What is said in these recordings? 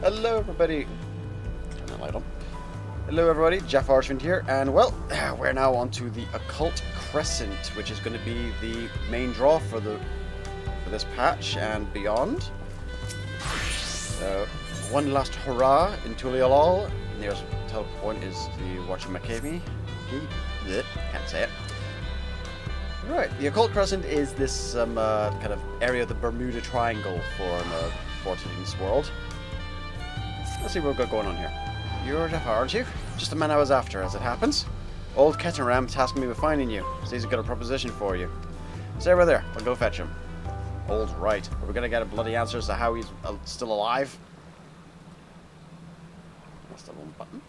Hello everybody. Turn that light on. Hello everybody, JaffaArchfiend here, and well, we're now on to the Occult Crescent, which is going to be the main draw for this patch and beyond. One last hurrah in Tulialal. Nearest teleport point is the Whatchamacallit. Can't say it. Right, the Occult Crescent is this kind of area of the Bermuda Triangle for 14th world. Let's see what we've got going on here. You're Jaffa, aren't you? Just the man I was after, as it happens. Old Keteram tasked me with finding you. Says he's got a proposition for you. Stay right there. I'll go fetch him. Old right. Are we gonna get a bloody answer as to how he's still alive? That's the wrong button.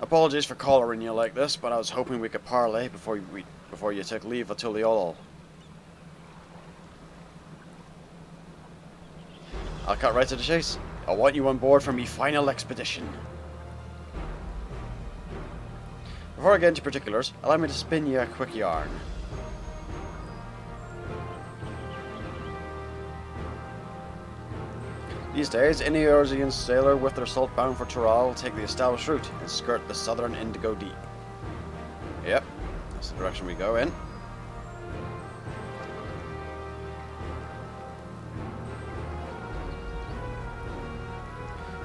Apologies for collaring you like this, but I was hoping we could parley before you took leave of Tulialal. I'll cut right to the chase. I want you on board for me final expedition. Before I get into particulars, allow me to spin you a quick yarn. These days, any Eurasian sailor with their salt bound for Tyrol will take the established route and skirt the southern Indigo Deep. Yep, that's the direction we go in.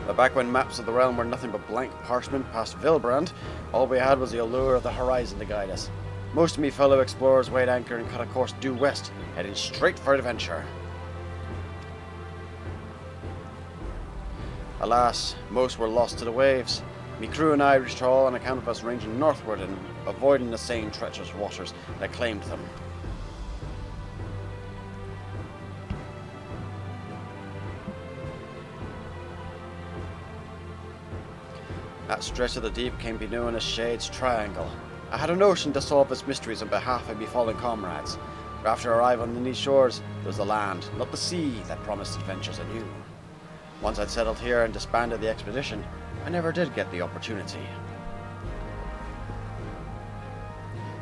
But back when maps of the realm were nothing but blank parchment past Vilbrand, all we had was the allure of the horizon to guide us. Most of me fellow explorers weighed anchor and cut a course due west, heading straight for adventure. Alas, most were lost to the waves. Me crew and I reached all on account of us ranging northward and avoiding the same treacherous waters that claimed them. That stretch of the deep came to be known as Shade's Triangle. I had a notion to solve its mysteries on behalf of my fallen comrades. But after arriving on these shores, there was the land, not the sea, that promised adventures anew. Once I'd settled here and disbanded the expedition, I never did get the opportunity.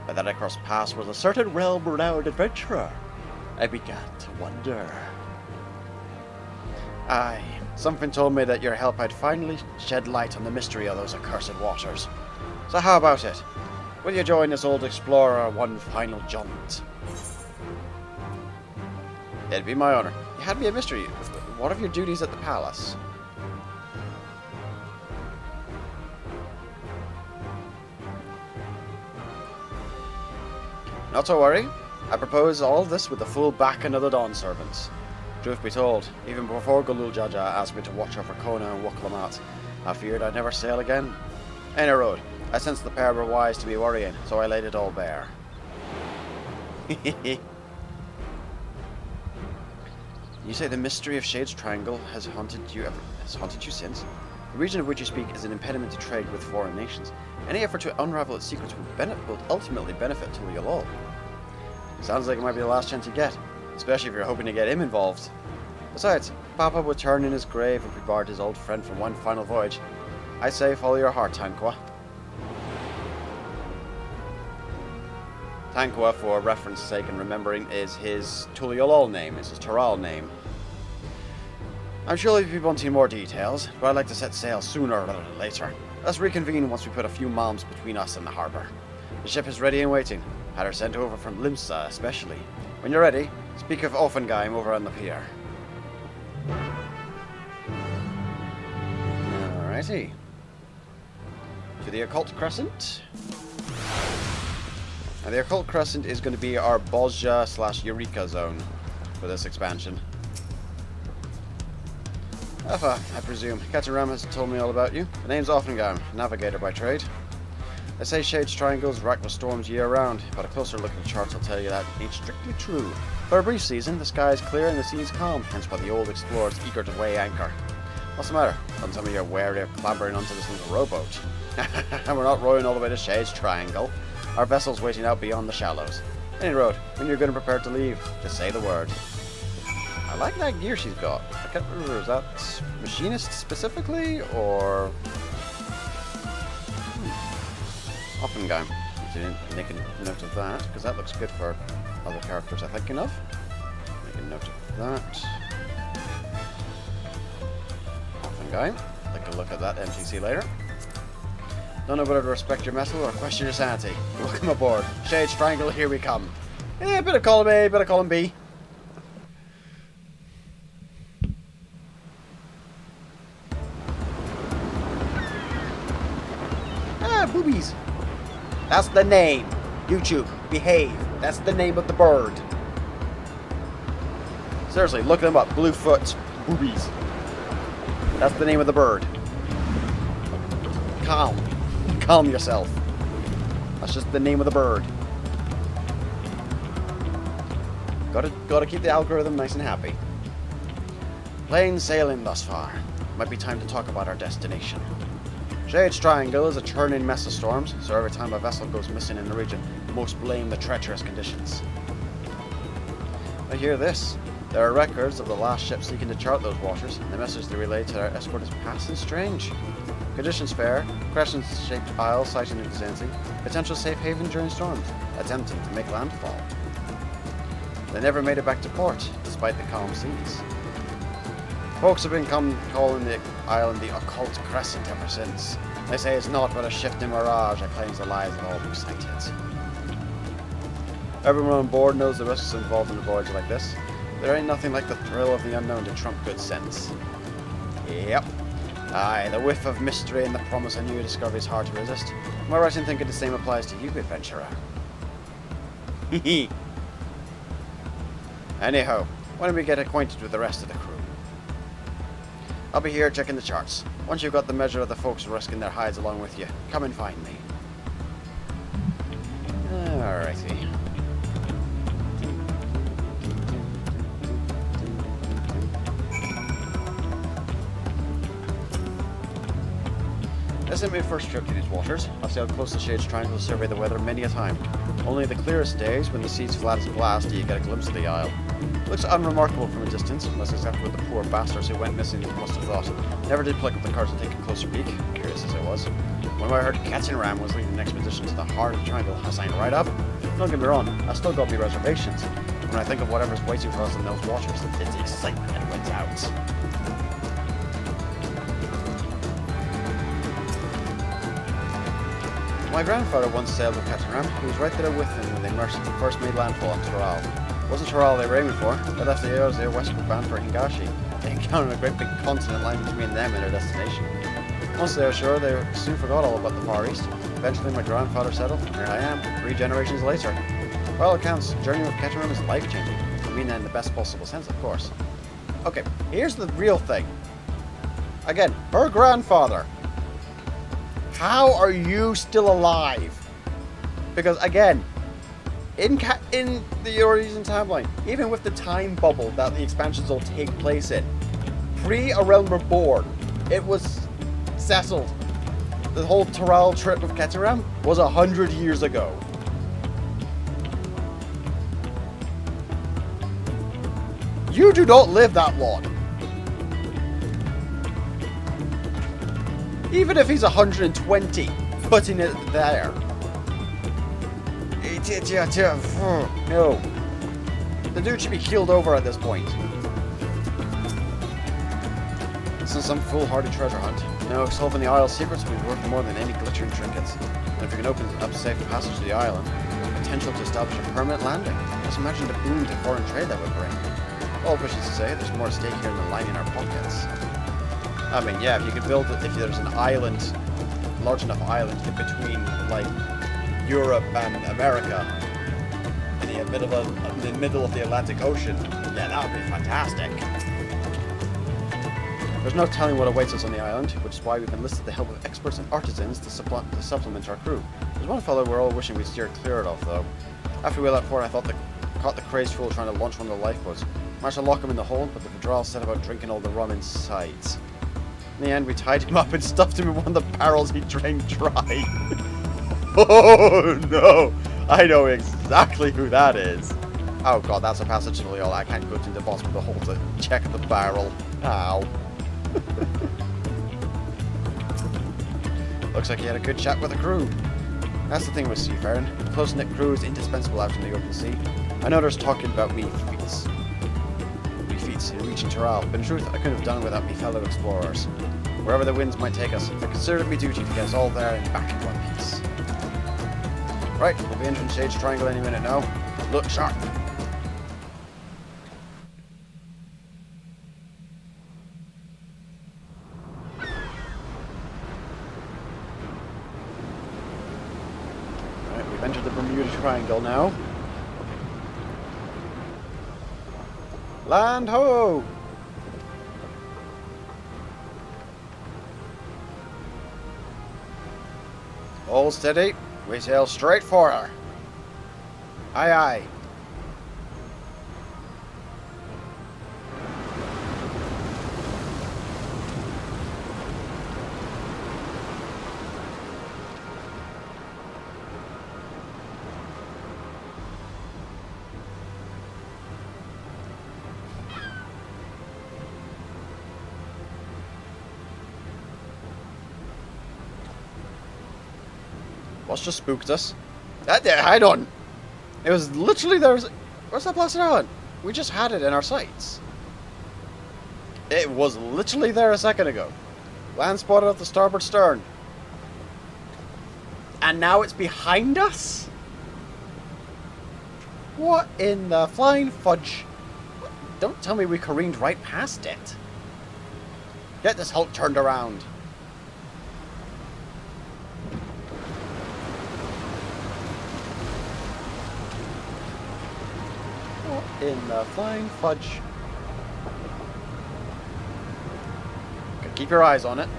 But that I crossed paths with a certain realm-renowned adventurer, I began to wonder. Aye, something told me that your help had finally shed light on the mystery of those accursed waters. So how about it? Will you join this old explorer on one final jaunt? It'd be my honor. You had me a mystery. What of your duties at the palace? Not to worry. I propose all this with the full backing of the Dawn servants. Truth be told, even before Galul Jaja asked me to watch over Kona and Wuklamat, I feared I'd never sail again. Any road, I sensed the pair were wise to be worrying, so I laid it all bare. You say the mystery of Shade's Triangle has haunted you since? The region of which you speak is an impediment to trade with foreign nations. Any effort to unravel its secrets will ultimately benefit Tulialal. Sounds like it might be the last chance you get, especially if you're hoping to get him involved. Besides, Papa would turn in his grave if we barred his old friend from one final voyage. I say follow your heart, Tanqua. Tanqua, for reference sake and remembering, is his Tulialal name, is his Tyrol name. I'm sure you'll be wanting more details, but I'd like to set sail sooner rather than later. Let's reconvene once we put a few malms between us and the harbour. The ship is ready and waiting. Had her sent over from Limsa, especially. When you're ready, speak of Offengeim over on the pier. Alrighty. To the Occult Crescent. Now the Occult Crescent is going to be our Bozja / Eureka zone for this expansion. Jaffa, I presume. Keteram has told me all about you. The name's Offengeim, navigator by trade. They say Shade's Triangle is racked with storms year-round, but a closer look at the charts will tell you that ain't strictly true. For a brief season, the sky is clear and the sea is calm, hence why the old explorer is eager to weigh anchor. What's the matter? Don't tell me you're wary of clambering onto this little rowboat. We're not rowing all the way to Shade's Triangle. Our vessel's waiting out beyond the shallows. Any road, when you're good and prepared to leave, just say the word. I like that gear she's got. I can't remember, is that machinist specifically, or... Offengeim. Didn't make a note of that, because that looks good for other characters I'm thinking of. Make a note of that. Orphan guy. Take a look at that NPC later. Don't know whether to respect your metal or question your sanity. Welcome aboard. Shade Strangle, here we come. Yeah, bit of column A, bit of column B. Ah, boobies. That's the name. YouTube, behave. That's the name of the bird. Seriously, look them up. Bluefoot boobies. That's the name of the bird. Calm. Calm yourself. That's just the name of the bird. Gotta keep the algorithm nice and happy. Plain sailing thus far. Might be time to talk about our destination. Shade's Triangle is a churning mess of storms, so every time a vessel goes missing in the region, most blame the treacherous conditions. I hear this. There are records of the last ship seeking to chart those waters, and the message they relay to our escort is passing strange. Conditions fair, crescent-shaped isle sighted in the vicinity, potential safe haven during storms, attempting to make landfall. They never made it back to port, despite the calm seas. Folks have been calling the island the Occult Crescent ever since. They say it's naught but a shifting mirage that claims the lives of all who sight it. Everyone on board knows the risks involved in a voyage like this. There ain't nothing like the thrill of the unknown to trump good sense. Yep. Aye, the whiff of mystery and the promise of new discovery is hard to resist. Am I right in thinking the same applies to you, adventurer? Hehe. Anyhow, why don't we get acquainted with the rest of the crew? I'll be here checking the charts. Once you've got the measure of the folks risking their hides along with you, come and find me. Alrighty. This ain't my first trip to these waters. I've sailed close to Shade's Triangle to survey the weather many a time. Only the clearest days, when the sea's flat as glass, do you get a glimpse of the isle. It looks unremarkable from a distance, and that's exactly what the poor bastards who went missing must have thought. Never did pick up the cards and take a closer peek, curious as I was. When I heard Captain Ram was leading an expedition to the heart of the triangle, I signed right up. Don't get me wrong, I still got me reservations. When I think of whatever's waiting for us in those waters, it's the excitement that wins out. My grandfather once sailed with Captain Ram. He was right there with him when they first made landfall on Toral. It wasn't Toral they were aiming for. They left the Aos there westward bound for Hingashi. They encountered a great big continent lying between them and their destination. Once they were sure, they soon forgot all about the Far East. Eventually my grandfather settled, and here I am, 3 generations later. By all accounts, journeying with Captain Ram is life-changing. I mean that in the best possible sense, of course. Okay, here's the real thing. Again, her grandfather. How are you still alive? Because again, in the Origin timeline, even with the time bubble that the expansions will take place in, pre-A Realm Reborn, it was settled. The whole Toral trip of Keteram was 100 years ago. You do not live that long. Even if he's 120, putting it there. No. The dude should be keeled over at this point. This is some foolhardy treasure hunt. No, solving the isle's secrets will be worth more than any glittering trinkets. And if we can open up a safe passage to the island, there's potential to establish a permanent landing. Just imagine the boom to foreign trade that would bring. All wishes to say, there's more at stake here than lining our pockets. I mean, yeah, if you could build it, if there's an island, large enough island in between, like, Europe and America, in the middle of the Atlantic Ocean, yeah, that would be fantastic. There's no telling what awaits us on the island, which is why we've enlisted the help of experts and artisans to supplement our crew. There's one fellow we're all wishing we'd steered clear of, though. After we left port, I caught the crazed fool trying to launch one of the lifeboats. Managed to lock him in the hold, but the withdrawal set about drinking all the rum inside. In the end, we tied him up and stuffed him in one of the barrels he drained dry. Oh no! I know exactly who that is. Oh god, that's a passage to the I can't go to the bottom of the hole to check the barrel. Ow. Looks like you had a good chat with the crew. That's the thing with seafaring. A close-knit crew is indispensable out in the open sea. I know there's talking about me feats. beats in reaching Toral, but in truth I couldn't have done without me fellow explorers. Wherever the winds might take us, I consider it my duty to get us all there and back in one piece. Right, we'll be entering Shade's Triangle any minute now. Look sharp! Right, we've entered the Bermuda Triangle now. Land ho! All steady. We sail straight for her. Aye aye. What's just spooked us? Hide on! It was literally there. What's that blasted on? We just had it in our sights. It was literally there a second ago. Land spotted at the starboard stern. And now it's behind us? What in the flying fudge? Don't tell me we careened right past it. Get this hulk turned around. In the flying fudge. Okay, keep your eyes on it.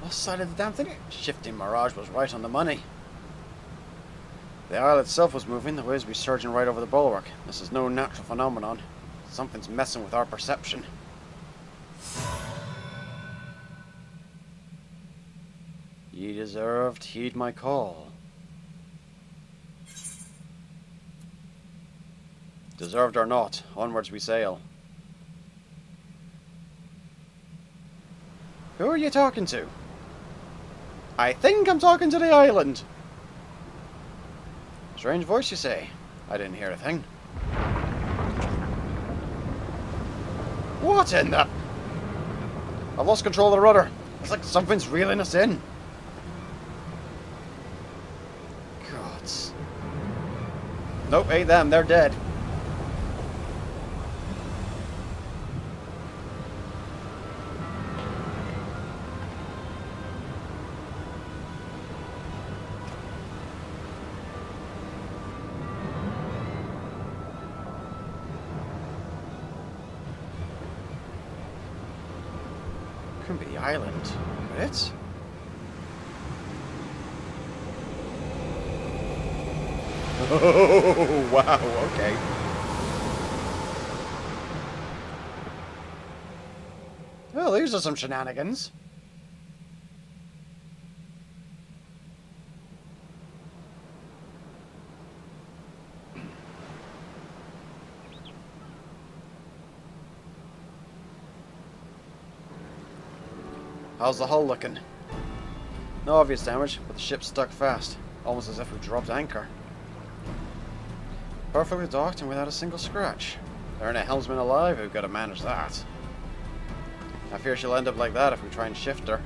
Lost sight of the damn thing. Shifting mirage was right on the money. The isle itself was moving, the waves were surging right over the bulwark. This is no natural phenomenon. Something's messing with our perception. Ye deserved, heed my call. Deserved or not, onwards we sail. Who are you talking to? I think I'm talking to the island. Strange voice, you say? I didn't hear a thing. What in the... I've lost control of the rudder. It's like something's reeling us in. Gods. Nope, ain't them. They're dead. Couldn't be the island, could it? Oh, wow, okay. Well, these are some shenanigans. How's the hull looking? No obvious damage, but the ship's stuck fast, almost as if we dropped anchor. Perfectly docked and without a single scratch. There ain't a helmsman alive who've got to manage that. I fear she'll end up like that if we try and shift her.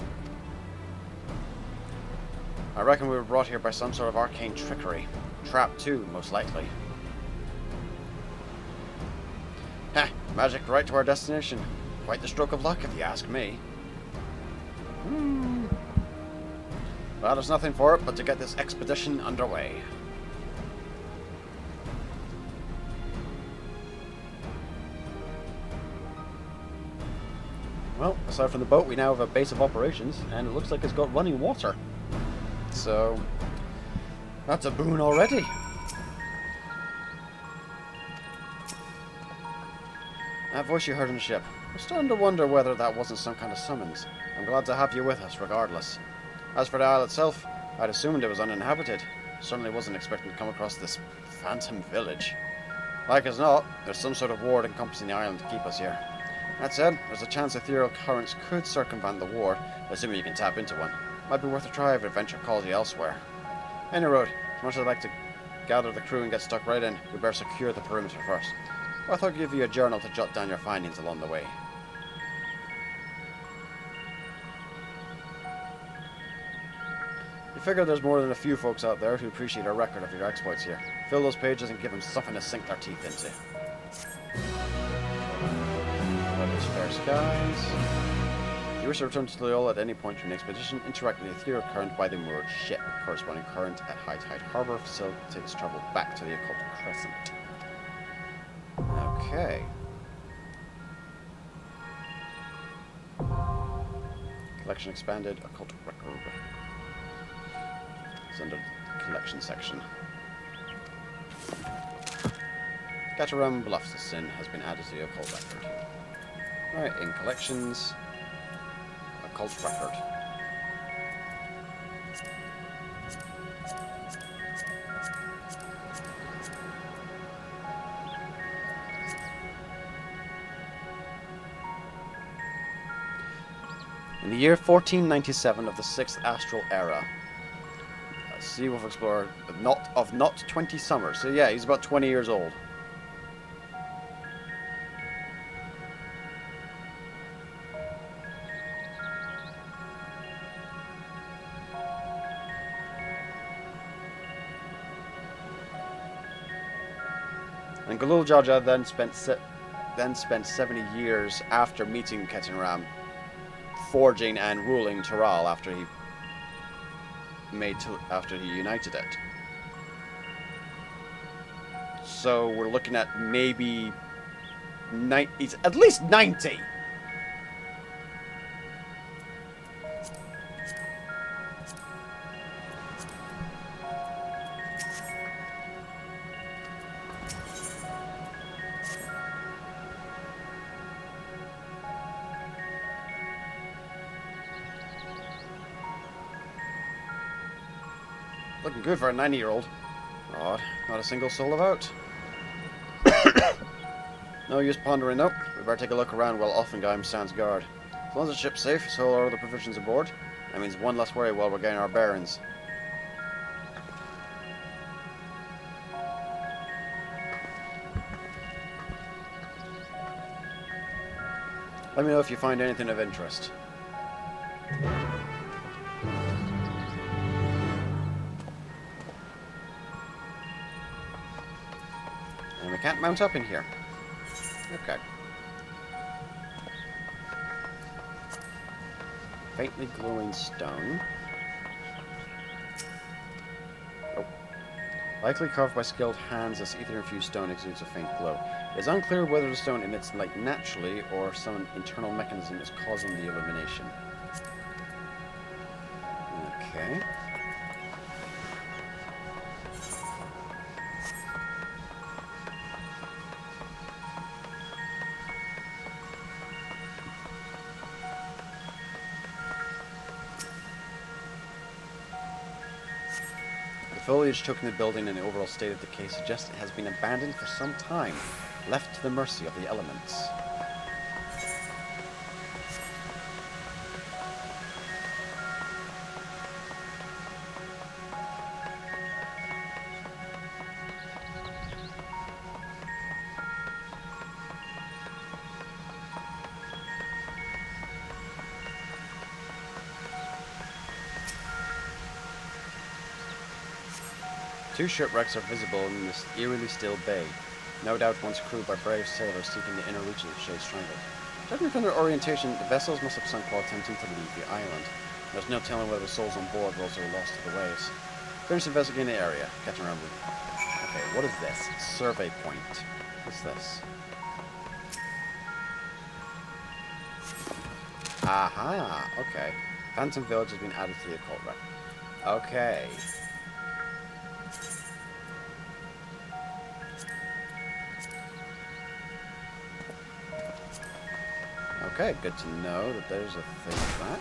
I reckon we were brought here by some sort of arcane trickery. Trapped too, most likely. Heh, magic right to our destination. Quite the stroke of luck if you ask me. Well, there's nothing for it but to get this expedition underway. Well, aside from the boat, we now have a base of operations, and it looks like it's got running water. So, that's a boon already. That voice you heard in the ship. I'm starting to wonder whether that wasn't some kind of summons. I'm glad to have you with us, regardless. As for the isle itself, I'd assumed it was uninhabited. Certainly wasn't expecting to come across this phantom village. Like as not, there's some sort of ward encompassing the island to keep us here. That said, there's a chance ethereal currents could circumvent the ward, assuming you can tap into one. Might be worth a try if adventure calls you elsewhere. Any road, as much as I'd like to gather the crew and get stuck right in, we better secure the perimeter first. Well, I thought I'd give you a journal to jot down your findings along the way. You figure there's more than a few folks out there who appreciate a record of your exploits here. Fill those pages and give them something to sink their teeth into. Fair skies. If you wish to return to Loyola at any point during the expedition, interact with the ethereal current by the moored ship. Corresponding current at High Tide Harbor facilitates travel back to the Occult Crescent. Okay. Collection expanded. Occult record. It's under the collection section. Gataram Bluffs Sin has been added to the occult record. Alright, in collections, occult record. In the year 1497 of the 6th Astral Era, a Sea Wolf explorer of not 20 summers. So yeah, he's about 20 years old. And Galul Jaja then spent 70 years after meeting Ketan Ram, forging and ruling Taral after he united it. So we're looking at maybe he's at least 90. Looking good for a 90-year-old. Odd, not a single soul about. No use pondering though. We better take a look around while Offenheim stands guard. As long as the ship's safe, so are all the provisions aboard. That means one less worry while we're getting our bearings. Let me know if you find anything of interest. And we can't mount up in here. Okay. Faintly glowing stone. Oh. Likely carved by skilled hands, this ether-infused stone exudes a faint glow. It is unclear whether the stone emits light naturally or if some internal mechanism is causing the illumination. Okay. The foliage choking the building and the overall state of decay suggests it has been abandoned for some time, left to the mercy of the elements. Two shipwrecks are visible in this eerily still bay, no doubt once crewed by brave sailors seeking the inner reaches of Shade's Triangle. Judging from their orientation, the vessels must have sunk while attempting to leave the island. There's no telling whether the souls on board were also lost to the waves. Finish investigating the area. Catch around. Okay, what is this? Survey point. What's this? Aha! Okay. Phantom Village has been added to the occult record. Okay. Okay, good to know that there's a thing for that.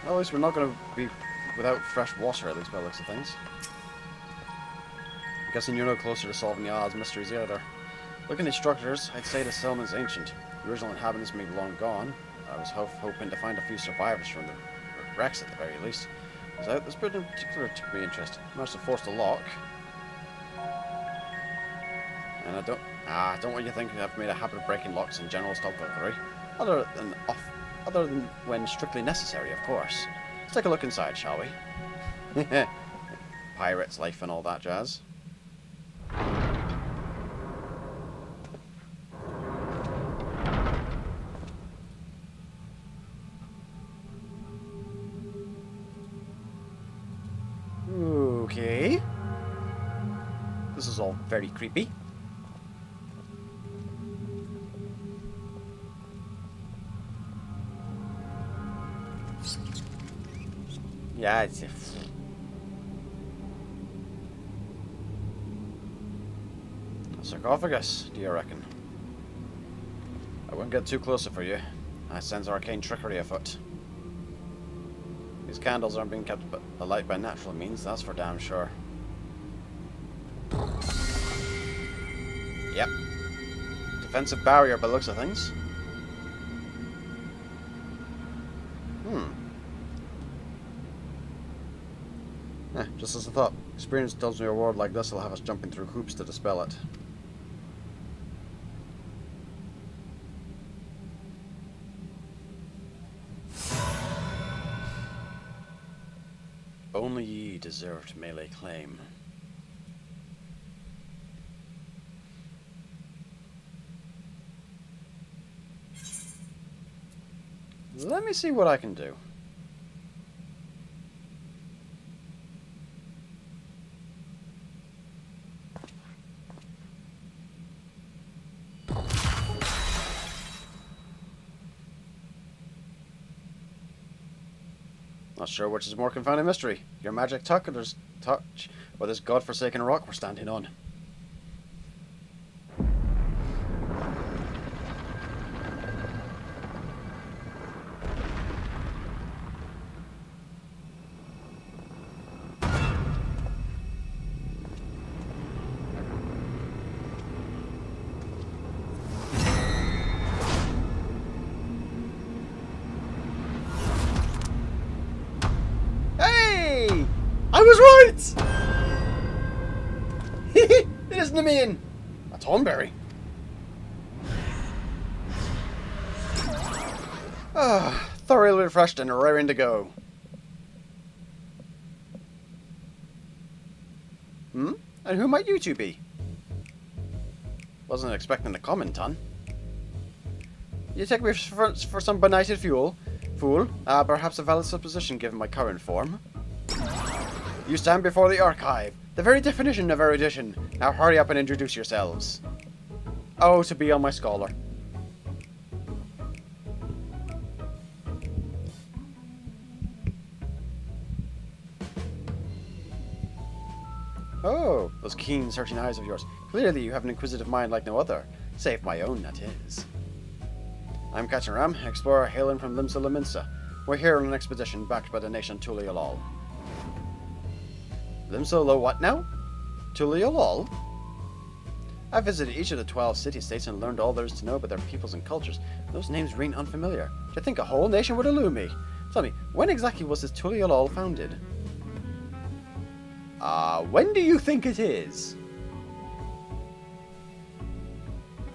Well, at least we're not going to be without fresh water, at least by the looks of things. I'm guessing you're no closer to solving the Oz mysteries either. Looking at these structures, I'd say the settlement's ancient. The original inhabitants may be long gone. I was hoping to find a few survivors from the wrecks at the very least. So this bit in particular took me interest. I managed to force the lock. And I don't want you to think I've made a habit of breaking locks in general style burglary. Other than when strictly necessary, of course. Let's take a look inside, shall we? Pirates, life and all that jazz. Okay. This is all very creepy. Yeah, it's a sarcophagus, do you reckon? I won't get too close for you. I sense arcane trickery afoot. These candles aren't being kept alight by natural means, that's for damn sure. Yep. Defensive barrier by the looks of things. Just as I thought. Experience tells me a word like this will have us jumping through hoops to dispel it. Only ye deserve to melee claim. Let me see what I can do. Not sure which is a more confounding mystery. Your magic touch or this godforsaken rock we're standing on. I was right! It isn't a man. A Thornberry. Thoroughly refreshed and raring to go. And who might you two be? Wasn't expecting a comment, hon. You take me for some benighted fool? Perhaps a valid supposition given my current form. You stand before the archive, the very definition of erudition. Now hurry up and introduce yourselves. Oh, to be on my scholar. Oh, those keen, searching eyes of yours. Clearly you have an inquisitive mind like no other. Save my own, that is. I'm Captain Ram, explorer hailing from Limsa Laminsa. We're here on an expedition backed by the nation Tuliolol. Limsa Lo what now? Tuliolol? I visited each of the 12 city-states and learned all there is to know about their peoples and cultures. Those names ring unfamiliar. Do you think a whole nation would elude me? Tell me, when exactly was this Tuliolol founded? When do you think it is?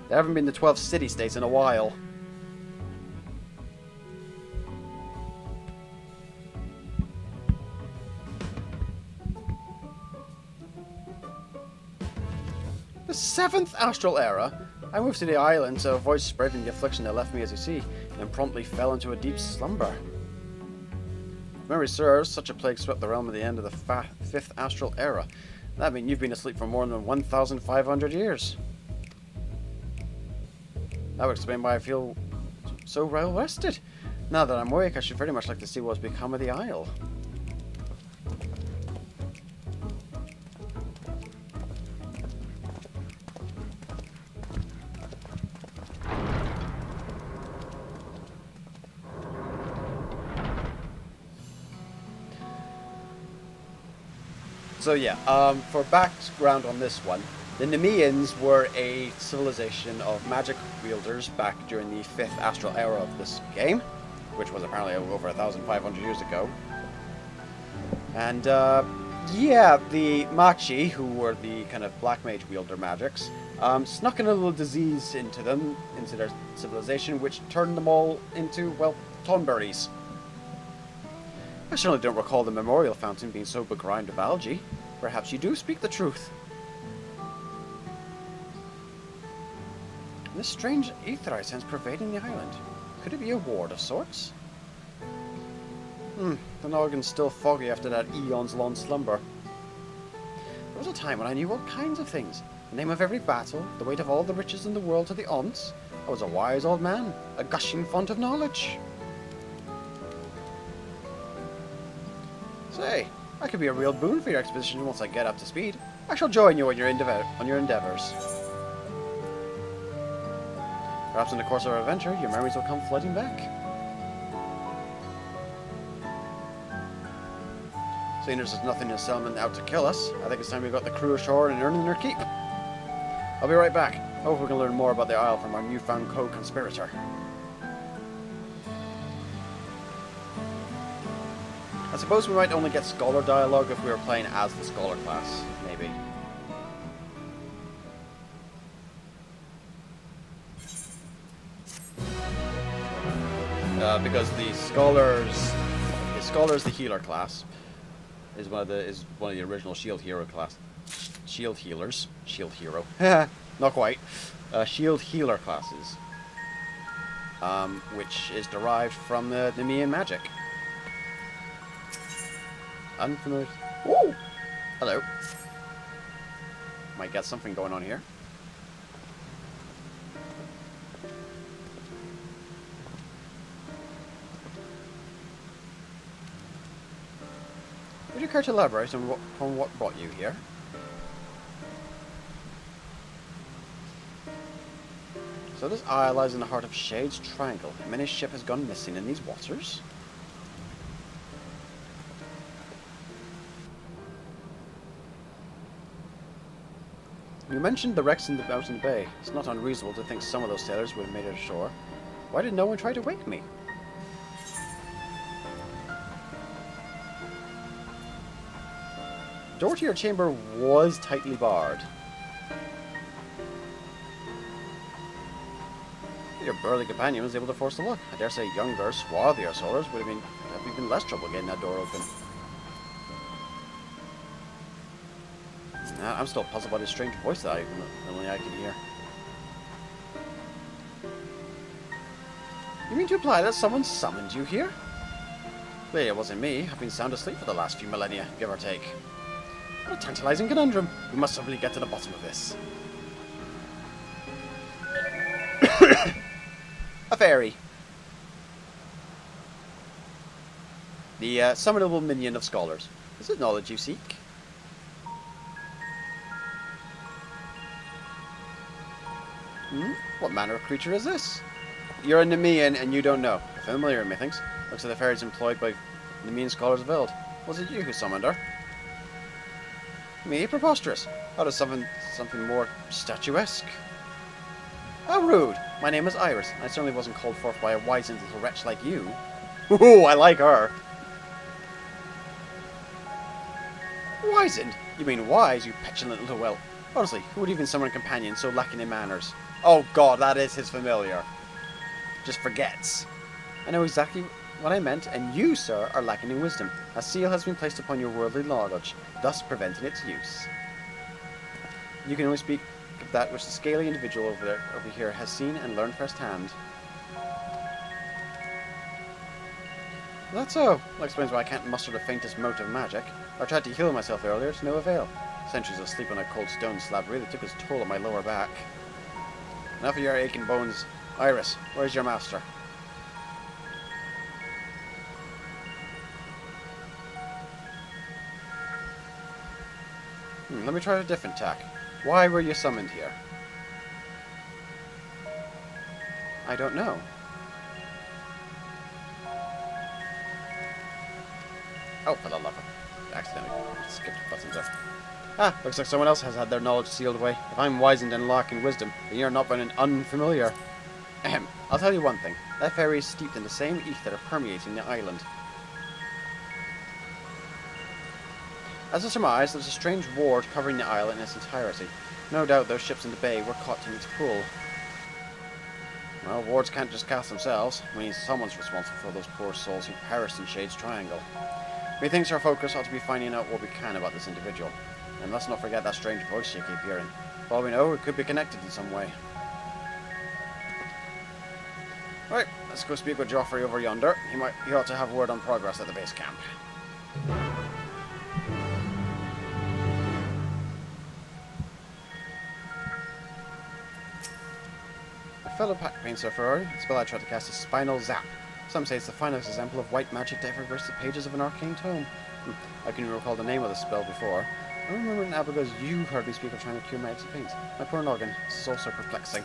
There haven't been the 12 city-states in a while. The 7th astral era. I moved to the island to avoid spreading the affliction that left me as you see, and promptly fell into a deep slumber. If memory serves, such a plague swept the realm at the end of the 5th astral era. That means you've been asleep for more than 1,500 years. That would explain why I feel so well rested. Now that I'm awake, I should very much like to see what's become of the Isle. So yeah, for background on this one, the Nemeans were a civilization of magic wielders back during the 5th astral era of this game, which was apparently over 1,500 years ago. And yeah, the Machi, who were the kind of black mage wielder magics, snuck in a little disease into their civilization, which turned them all into, well, tonberries. I certainly don't recall the memorial fountain being so begrimed of algae. Perhaps you do speak the truth. This strange ether I sense pervading the island. Could it be a ward of sorts? The noggin's still foggy after that eons-long slumber. There was a time when I knew all kinds of things. The name of every battle, the weight of all the riches in the world to the aunts. I was a wise old man, a gushing font of knowledge. Say, I could be a real boon for your expedition once I get up to speed. I shall join you on your endeavors. Perhaps in the course of our adventure, your memories will come flooding back. Seeing there's nothing in the settlement out to kill us, I think it's time we got the crew ashore and earning their keep. I'll be right back. I hope we can learn more about the isle from our newfound co-conspirator. I suppose we might only get scholar dialogue if we were playing as the scholar class, maybe. Because the scholar's the healer class. Is one of the original shield hero class. Shield healers. Shield hero. Not quite. Shield healer classes. Which is derived from the Nemean magic. Unfamiliar. Whoa! Hello. Might get something going on here. Would you care to elaborate on what brought you here? So this isle lies in the heart of Shade's Triangle, and many ship has gone missing in these waters? You mentioned the wrecks out in the bay. It's not unreasonable to think some of those sailors would have made it ashore. Why did no one try to wake me? The door to your chamber was tightly barred. Your burly companion was able to force the lock. I dare say younger, swarthier soldiers would have even less trouble getting that door open. I'm still puzzled by this strange voice that only I can hear. You mean to imply that someone summoned you here? Clearly it wasn't me. I've been sound asleep for the last few millennia, give or take. What a tantalizing conundrum. We must simply get to the bottom of this. A fairy. The summonable minion of scholars. Is it knowledge you seek? What manner of creature is this? You're a Nemean and you don't know. Familiar, methinks. Looks like the fairies employed by Nemean scholars of old. Was it you who summoned her? Me? Preposterous. How does something more statuesque? How rude. My name is Iris. I certainly wasn't called forth by a wizened little wretch like you. Ooh, I like her. Wizened? You mean wise, you petulant little whelp. Honestly, who would even summon a companion so lacking in manners? Oh god, that is his familiar. Just forgets. I know exactly what I meant, and you, sir, are lacking in wisdom. A seal has been placed upon your worldly knowledge, thus preventing its use. You can only speak of that which the scaly individual over here has seen and learned firsthand. That's so. That explains why I can't muster the faintest mote of magic. I tried to heal myself earlier to no avail. Centuries of sleep on a cold stone slab really took its toll on my lower back. Enough of your aching bones. Iris, where's your master? Let me try a different tack. Why were you summoned here? I don't know. Oh, for the love of... accidentally skipped buttons there. Ah, looks like someone else has had their knowledge sealed away. If I'm wizened and lacking wisdom, then you're not been unfamiliar. Ahem. I'll tell you one thing. That fairy is steeped in the same ether permeating the island. As I surmise, there's a strange ward covering the isle in its entirety. No doubt those ships in the bay were caught in its pool. Well, wards can't just cast themselves. We need someone's responsible for those poor souls who perished in Shade's Triangle. Methinks our focus ought to be finding out what we can about this individual. And let's not forget that strange voice you keep hearing. For all we know, it could be connected in some way. Right, let's go speak with Joffrey over yonder. He ought to have word on progress at the base camp. Fellow painter Ferrari, the spell I tried to cast is Spinal Zap. Some say it's the finest example of white magic to ever grace the pages of an arcane tome. I can recall the name of the spell before. I remember in Abigail's you heard me speak of trying to cure my exit pains. My poor noggin, this is all so perplexing.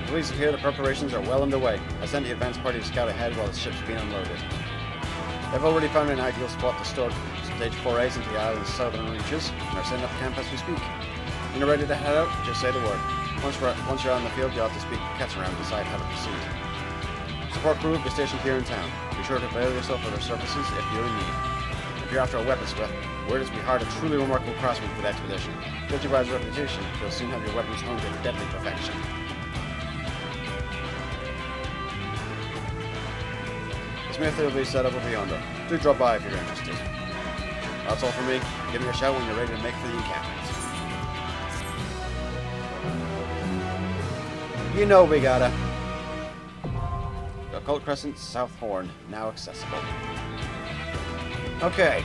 Pleased to hear the preparations are well underway. I sent the advance party to scout ahead while the ship's being unloaded. They've already found an ideal spot to store stage 4As into the island's southern reaches, and are setting up camp as we speak. When you're ready to head out, just say the word. Once you're out in the field, you'll have to speak to Cats around and decide how to proceed. Support crew will be stationed here in town. Be sure to avail yourself of their services if you're in need. If you're after a weaponsmith, word is we hired a truly remarkable craftsman for the expedition. Judging by his reputation, you'll soon have your weapons honed to deadly perfection. Smith will be set up over yonder. Do drop by if you're interested. That's all from me. Give me a shout when you're ready to make for the encampment. You know we gotta. The Occult Crescent, South Horn, now accessible. Okay.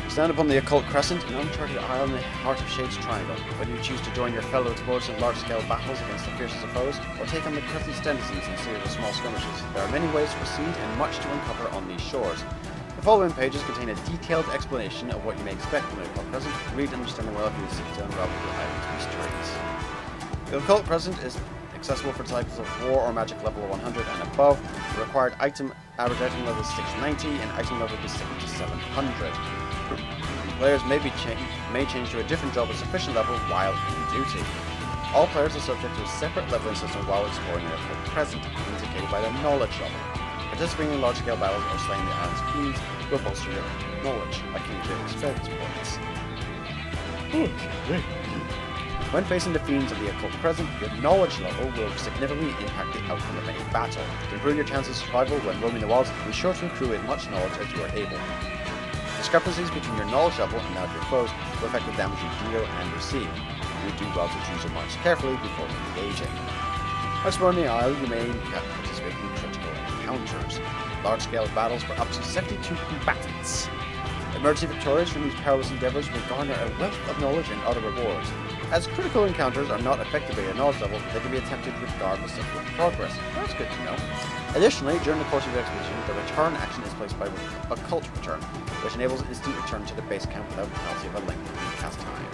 Stand upon the Occult Crescent, an uncharted isle in the heart of Shade's Triangle. Whether you choose to join your fellow explorers in large-scale battles against the fiercest of foes, or take on the Crescent's denizens in a series of small skirmishes, there are many ways to proceed and much to uncover on these shores. The following pages contain a detailed explanation of what you may expect from the Occult Crescent. Read and understand well if you seek to unravel the island's mysteries. The Occult Crescent is accessible for titles of War or Magic level 100 and above. The required average item level is 690 and item level is 700. Players may change to a different job at sufficient level while in duty. All players are subject to a separate leveling system while exploring the Occult Crescent, indicated by their knowledge level. Participating in large-scale battles or slaying the island's fiends will bolster your knowledge, accumulating experience points. When facing the fiends of the Occult Crescent, your knowledge level will significantly impact the outcome of any battle. To improve your chances of survival when roaming the wilds, be sure to accrue as much knowledge as you are able. Discrepancies between your knowledge level and that of your foes will affect the damage you deal and receive. You do well to choose your marks carefully before engaging. Exploring the isle, you may participate in critical encounters. Large-scale battles for up to 72 combatants. Emerging victorious from these perilous endeavors will garner a wealth of knowledge and other rewards. As critical encounters are not affected by your knowledge level, they can be attempted regardless of your progress. That's good to know. Additionally, during the course of the expedition, the return action is placed by Occult Return, which enables instant return to the base camp without penalty of a lengthy cast time.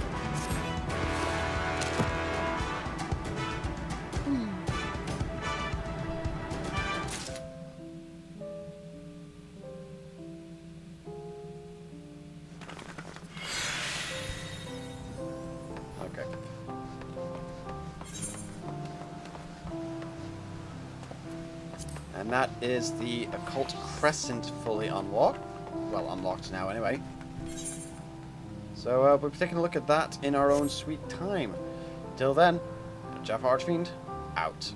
Okay. And that is the Occult Crescent fully unlocked. Well, unlocked now anyway. So we'll be taking a look at that in our own sweet time. Till then, JaffaArchfiend, out.